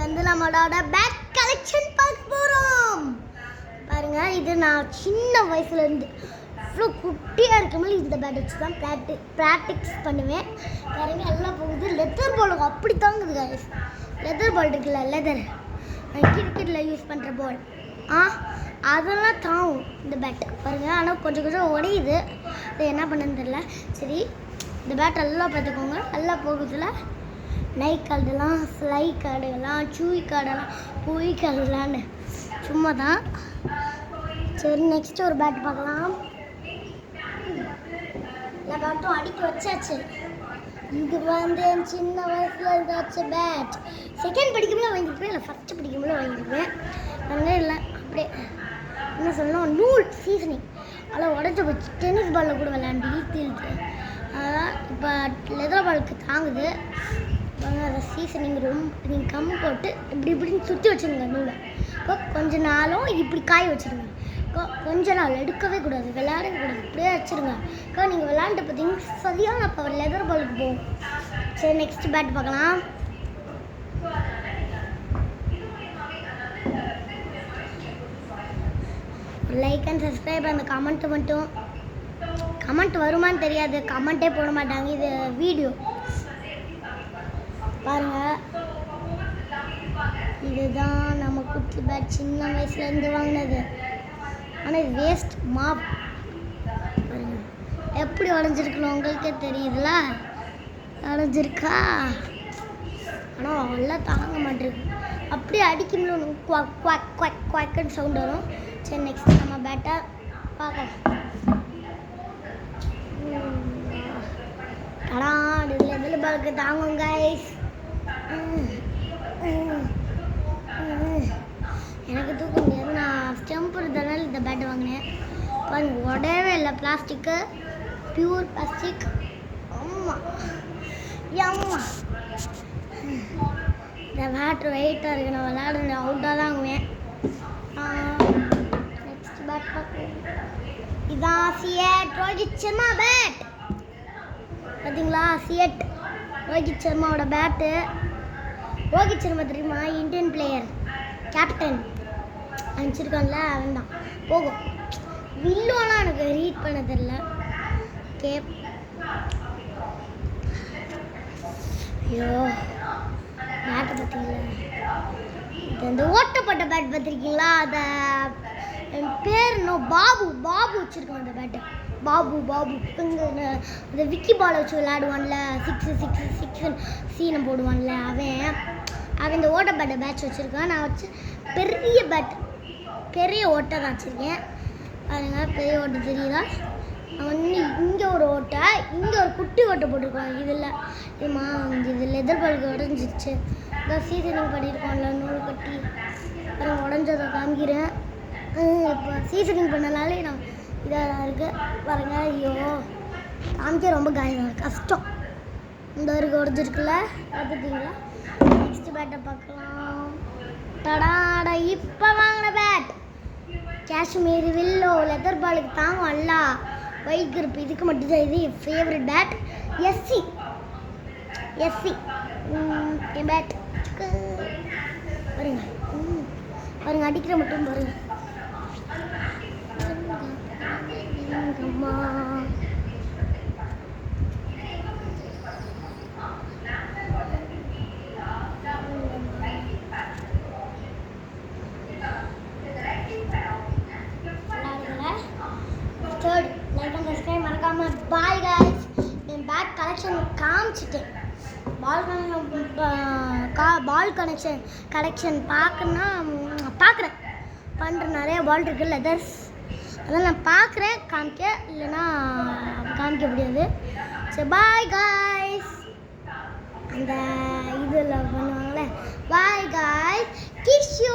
வந்து நம்மளோட bad collection பார்க்க போகிறோம். பாருங்க, இது நான் சின்ன வயசுலேருந்து இவ்வளோ குட்டியாக இருக்கும்போது இந்த பேட் வச்சு தான் ப்ராக்டிக்ஸ் பண்ணுவேன். பாருங்க, எல்லாம் போகுது. லெதர் பால் அப்படி தாங்குது கைஸ். லெதர் பால் இருக்குல்ல, லெதர் கிரிக்கெட்டில் யூஸ் பண்ணுற பால், அதெல்லாம் தாவும் இந்த பேட். பாருங்கள், ஆனால் கொஞ்சம் கொஞ்சம் உடையுது. இது என்ன பண்ணுன்னு தெரியல. சரி, இந்த பேட் எல்லாம் பார்த்துக்கோங்க. எல்லாம் போகுதுல, நைட் கார்டெல்லாம், ஸ்லை கார்டுகள்லாம், சூய் கார்டெல்லாம், பூய் கார்டெல்லான்னு சும்மா தான். சரி, நெக்ஸ்ட் ஒரு பேட் பார்க்கலாம். எல்லா பேட்டும் அடிக்க வச்சாச்சு. இது வந்து என் சின்ன வயசில் இருந்தாச்சும் பேட். செகண்ட் படிக்கும்போது வாங்கியிருப்பேன், இல்லை ஃபஸ்ட்டு படிக்கும்போது வாங்கியிருப்பேன். அங்கே இல்லை, அப்படியே என்ன சொல்லணும், நூல் சீசனிங் அதெல்லாம் உடஞ்சி போச்சு. டென்னிஸ் பாலில் கூட விளையாண்டு இழுத்து அதான் இப்போ லெதர் பாலுக்கு தாங்குது. அதை சீசனிங் ரொம்ப நீங்கள் கம் போட்டு இப்படின்னு சுற்றி வச்சுருங்க நூலை. இப்போ கொஞ்ச நாளும் இப்படி காய வச்சுருங்க. கொஞ்ச நாள் எடுக்கவே கூடாது, விளையாடவே கூடாது, இப்படியே வச்சுருங்க. நீங்கள் விளையாண்டு பார்த்தீங்கன்னா சரியான பவர் லெதர் பாலுக்கு போகும். சரி, நெக்ஸ்ட் பேட் பார்க்கலாம். லைக் அண்ட் சப்ஸ்கிரைப், அந்த கமெண்ட் மட்டும். கமெண்ட் வருமானு தெரியாது, கமெண்ட்டே போட மாட்டாங்க. இது வீடியோ பாருங்க. இதுதான் நம்ம குட்டி பேட், சின்ன வயசுலேருந்து வாங்கினது. ஆனால் இது வேஸ்ட் மாப். எப்படி உடஞ்சிருக்கணும் உங்களுக்கே தெரியுதுல, உடஞ்சிருக்கா. ஆனால் அவ்வளோ தாங்க மாட்டேருக்கு. அப்படியே அடிக்கும்போது குவாக் குவாக் குவாக் குவாக்குன்னு சவுண்ட் வரும். சரி, நெக்ஸ்ட் நம்ம பேட்டை பார்க்கலாம். இதில் பாலுக்கு தாங்கும் கைஸ். எனக்கு தூக்க முடியாது. நான் ஸ்டெம்ப் இருந்தனால இந்த பேட்டை வாங்கினேன். பாருங்க, உடவே இல்லை. Plastic, pure plastic. ஆமாம், இந்த பேட்ரு வெயிட்டாக இருக்குது. நான் விளையாடுறேன், அவுட்டாக தான் வாங்குவேன். நெக்ஸ்ட் பேட் பார்ப்போம். இதான் சியட் ரோஹித் சர்மா பேட். பார்த்தீங்களா, சியட் ரோஹித் சர்மாவோட பேட்டு. ரோஹித் சர்மா தெரியுமா, இந்தியன் பிளேயர், கேப்டன் அனுப்பிச்சிருக்கான்ல, அவன் தான். போகும் வில்லோலாம் எனக்கு ரீட் பண்ண தெரில. கேப் ஐயோ, பேட்டை பார்த்தீங்களா, இது வந்து ஓட்டப்பட்ட பேட் பார்த்துருக்கீங்களா. அதை என் பேர் இன்னும் பாபு வச்சுருக்கோம் அந்த பேட்டை. பாபு இந்த விக்கி பால் வச்சு விளையாடுவான்ல, 6 சீனை போடுவான்ல, அவன் இந்த ஓட்ட பேட்டை பேட்ச் வச்சுருக்கான். நான் வச்சு பெரிய ஓட்டை தான் வச்சுருக்கேன். பாருங்க, பெரிய ஓட்டை தெரியுதா. வந்து இங்கே ஒரு ஓட்டை, இங்கே ஒரு குட்டி ஓட்டை போட்டிருக்கோம். இது லெதர் பாலுக்கு உடஞ்சிருச்சு. இதான் சீசனிங் பண்ணியிருக்கோம்ல, நூல் கட்டி. அப்புறம் உடஞ்சதை காமிக்கிறேன். இப்போ சீசனிங் பண்ணனாலே நான் இதாக இருக்குது பாருங்க. ஐயோ, காமிக்க ரொம்ப கஷ்டம். இந்த வரைக்கும் உடஞ்சிருக்குல்ல, பார்த்துட்டீங்களா. நெக்ஸ்ட் பேட்டை பார்க்கலாம். தடாடா, இப்போ வாங்கின பேட் காஷ்மீரி வில்லோ. லெதர் பாலுக்கு தாங்கும் அல்லா. ஒயிட் கிரிப், இதுக்கு மட்டும்தான். இது என் ஃபேவரட் பேட். எஸ்சி என் பேட் பாருங்க. அடிக்கிற மட்டும் பாருங்க. அம்மா, தேர்ட் லைக் அண்ட் சப்ஸ்கிரைப் மறக்காம. Bye guys. என் பேட் கலெக்ஷன் காமிச்சிட்டேன். பால் கலெக்ஷன் பார்க்குறேன். பண்ணுற நிறைய பால் இருக்குது, லெதர்ஸ். அதெல்லாம் நான் பார்க்குறேன், இல்லைன்னா காமிக்க முடியாது. சரி, பாய் கைஸ். அந்த இதில் பண்ணுவாங்களே, பாய் கைஸ், கிஸ் யூ.